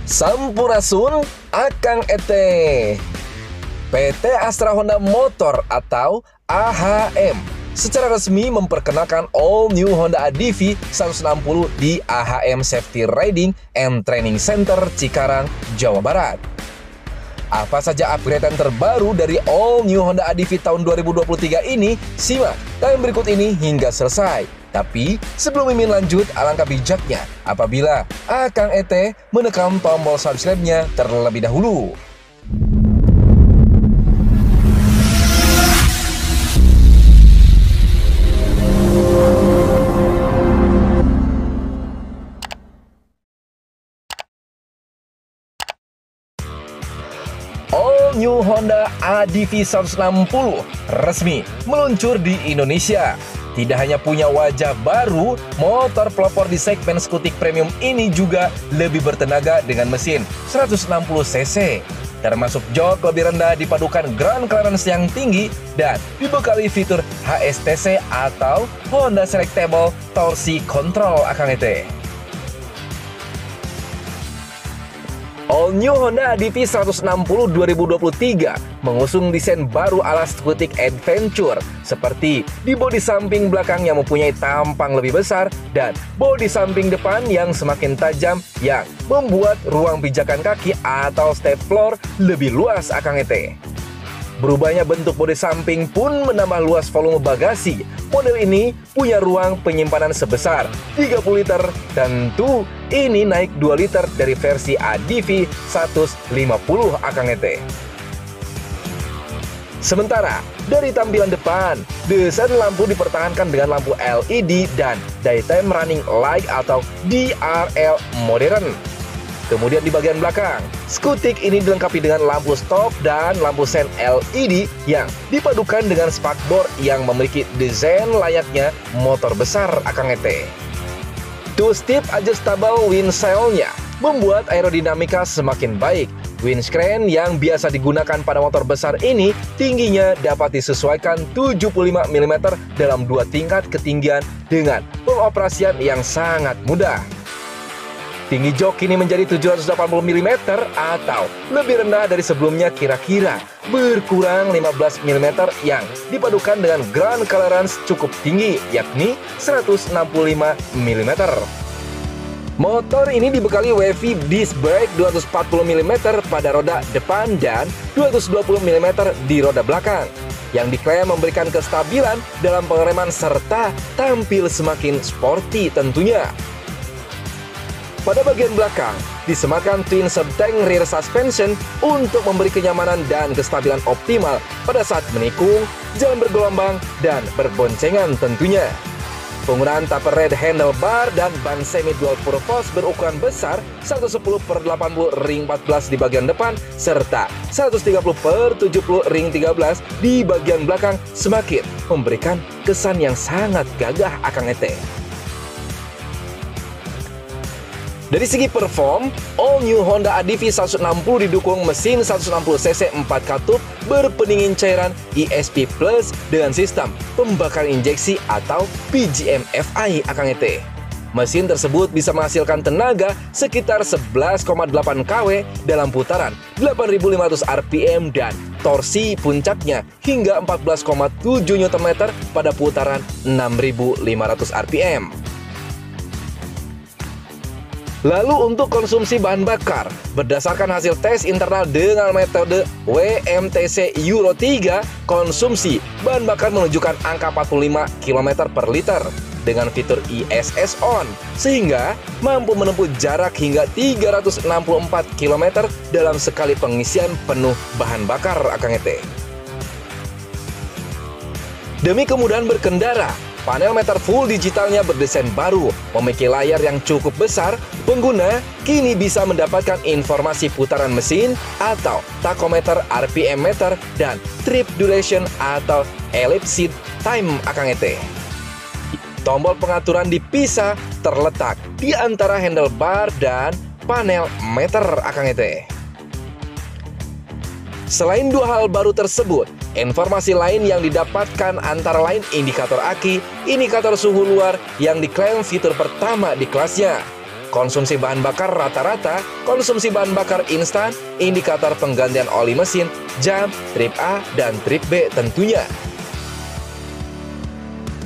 Sampurasun Akang Ete. PT Astra Honda Motor atau AHM secara resmi memperkenalkan all new Honda ADV 160 di AHM Safety Riding and Training Center Cikarang, Jawa Barat. Apa saja upgrade terbaru dari all new Honda ADV tahun 2023 ini? Simak tayangan berikut ini hingga selesai. Tapi sebelum Mimin lanjut, alangkah bijaknya apabila Akang Ete menekan tombol subscribe-nya terlebih dahulu. All new Honda ADV 160 resmi meluncur di Indonesia. Tidak hanya punya wajah baru, motor pelopor di segmen skutik premium ini juga lebih bertenaga dengan mesin 160 cc. Termasuk jok lebih rendah dipadukan ground clearance yang tinggi dan dibekali fitur HSTC atau Honda Selectable Torsi Control Akang Ete. All new Honda ADV 160 2023 mengusung desain baru ala skutik adventure, seperti di bodi samping belakang yang mempunyai tampang lebih besar dan bodi samping depan yang semakin tajam yang membuat ruang pijakan kaki atau step floor lebih luas Akang Ete. Berubahnya bentuk bodi samping pun menambah luas volume bagasi. Model ini punya ruang penyimpanan sebesar 30 liter, tentu ini naik 2 liter dari versi ADV 150 Akang Ete. Sementara dari tampilan depan, desain lampu dipertahankan dengan lampu LED dan daytime running light atau DRL modern. Kemudian di bagian belakang, skutik ini dilengkapi dengan lampu stop dan lampu sen LED yang dipadukan dengan spakbor yang memiliki desain layaknya motor besar Akang Ete. Two-step adjustable windshield-nya membuat aerodinamika semakin baik. Windscreen yang biasa digunakan pada motor besar ini tingginya dapat disesuaikan 75 mm dalam 2 tingkat ketinggian dengan pengoperasian yang sangat mudah. Tinggi jok kini menjadi 780 mm atau lebih rendah dari sebelumnya, kira-kira berkurang 15 mm yang dipadukan dengan ground clearance cukup tinggi yakni 165 mm. Motor ini dibekali wavy disc brake 240 mm pada roda depan dan 220 mm di roda belakang yang diklaim memberikan kestabilan dalam pengereman serta tampil semakin sporty tentunya. Pada bagian belakang, disematkan twin subtank rear suspension untuk memberi kenyamanan dan kestabilan optimal pada saat menikung, jalan bergelombang, dan berboncengan tentunya. Penggunaan taper red handlebar dan ban semi dual purpose berukuran besar 110/80 ring 14 di bagian depan serta 130/70 ring 13 di bagian belakang semakin memberikan kesan yang sangat gagah Akang Ete. Dari segi perform, all new Honda ADV 160 didukung mesin 160cc 4 katup berpendingin cairan ESP Plus dengan sistem pembakaran injeksi atau PGM-FI Akang Ete. Mesin tersebut bisa menghasilkan tenaga sekitar 11,8 kW dalam putaran 8.500 RPM dan torsi puncaknya hingga 14,7 Nm pada putaran 6.500 RPM. Lalu untuk konsumsi bahan bakar, berdasarkan hasil tes internal dengan metode WMTC Euro 3, konsumsi bahan bakar menunjukkan angka 45 km per liter dengan fitur ISS On, sehingga mampu menempuh jarak hingga 364 km dalam sekali pengisian penuh bahan bakar Akang Ete. Demi kemudahan berkendara, panel meter full digitalnya berdesain baru, memiliki layar yang cukup besar. Pengguna kini bisa mendapatkan informasi putaran mesin atau tachometer, RPM meter, dan trip duration atau elapsed time Akang Ete. Tombol pengaturan dipisah terletak di antara handlebar dan panel meter Akang Ete. Selain dua hal baru tersebut, informasi lain yang didapatkan antara lain indikator aki, indikator suhu luar yang diklaim fitur pertama di kelasnya, konsumsi bahan bakar rata-rata, konsumsi bahan bakar instan, indikator penggantian oli mesin, jam, trip A, dan trip B tentunya.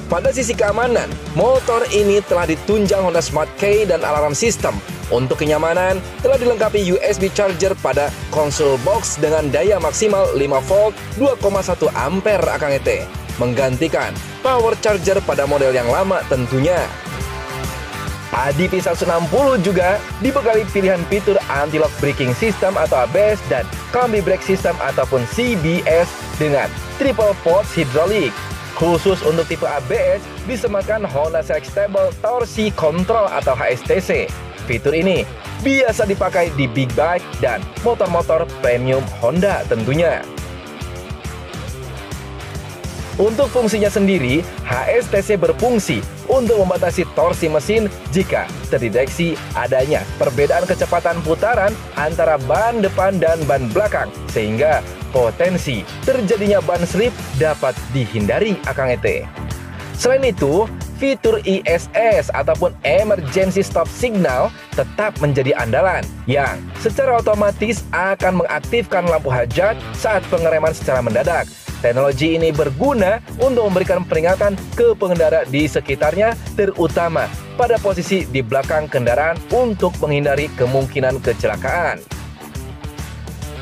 Pada sisi keamanan, motor ini telah ditunjang Honda Smart Key dan alarm sistem. Untuk kenyamanan, telah dilengkapi USB charger pada konsol box dengan daya maksimal 5 volt 2,1 ampere Akang ET, menggantikan power charger pada model yang lama tentunya. ADV 160 juga dibekali pilihan fitur anti-lock braking system atau ABS dan combi brake system ataupun CBS dengan triple force hydraulic. Khusus untuk tipe ABS disemakan Honda Select Stable Torsi Control atau HSTC. Fitur ini biasa dipakai di big bike dan motor-motor premium Honda tentunya. Untuk fungsinya sendiri, HSTC berfungsi untuk membatasi torsi mesin jika terdeteksi adanya perbedaan kecepatan putaran antara ban depan dan ban belakang, sehingga potensi terjadinya ban slip dapat dihindari Akang ET. Selain itu, fitur ISS ataupun Emergency Stop Signal tetap menjadi andalan yang secara otomatis akan mengaktifkan lampu hajat saat pengereman secara mendadak. Teknologi ini berguna untuk memberikan peringatan ke pengendara di sekitarnya, terutama pada posisi di belakang kendaraan untuk menghindari kemungkinan kecelakaan.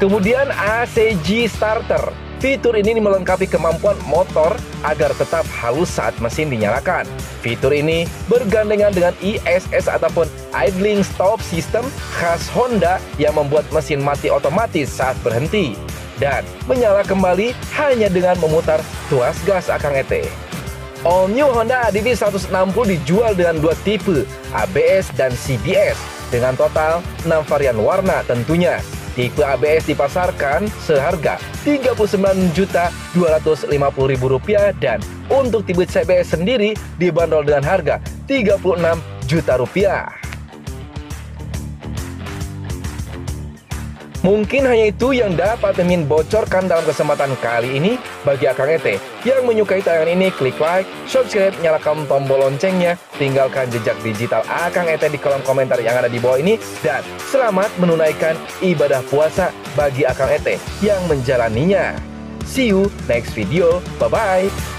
Kemudian ACG Starter. Fitur ini melengkapi kemampuan motor agar tetap halus saat mesin dinyalakan. Fitur ini bergandengan dengan ISS ataupun Idling Stop System khas Honda yang membuat mesin mati otomatis saat berhenti dan menyala kembali hanya dengan memutar tuas gas Akang ET. All new Honda ADV 160 dijual dengan dua tipe, ABS dan CBS, dengan total 6 varian warna tentunya. Tipe ABS dipasarkan seharga Rp39.250.000 dan untuk tipe CBS sendiri dibanderol dengan harga Rp36 juta. Mungkin hanya itu yang dapat Mimin bocorkan dalam kesempatan kali ini. Bagi Akang ET yang menyukai tayangan ini, klik like, subscribe, nyalakan tombol loncengnya, tinggalkan jejak digital Akang ET di kolom komentar yang ada di bawah ini, dan selamat menunaikan ibadah puasa bagi Akang ET yang menjalaninya. See you next video, bye-bye.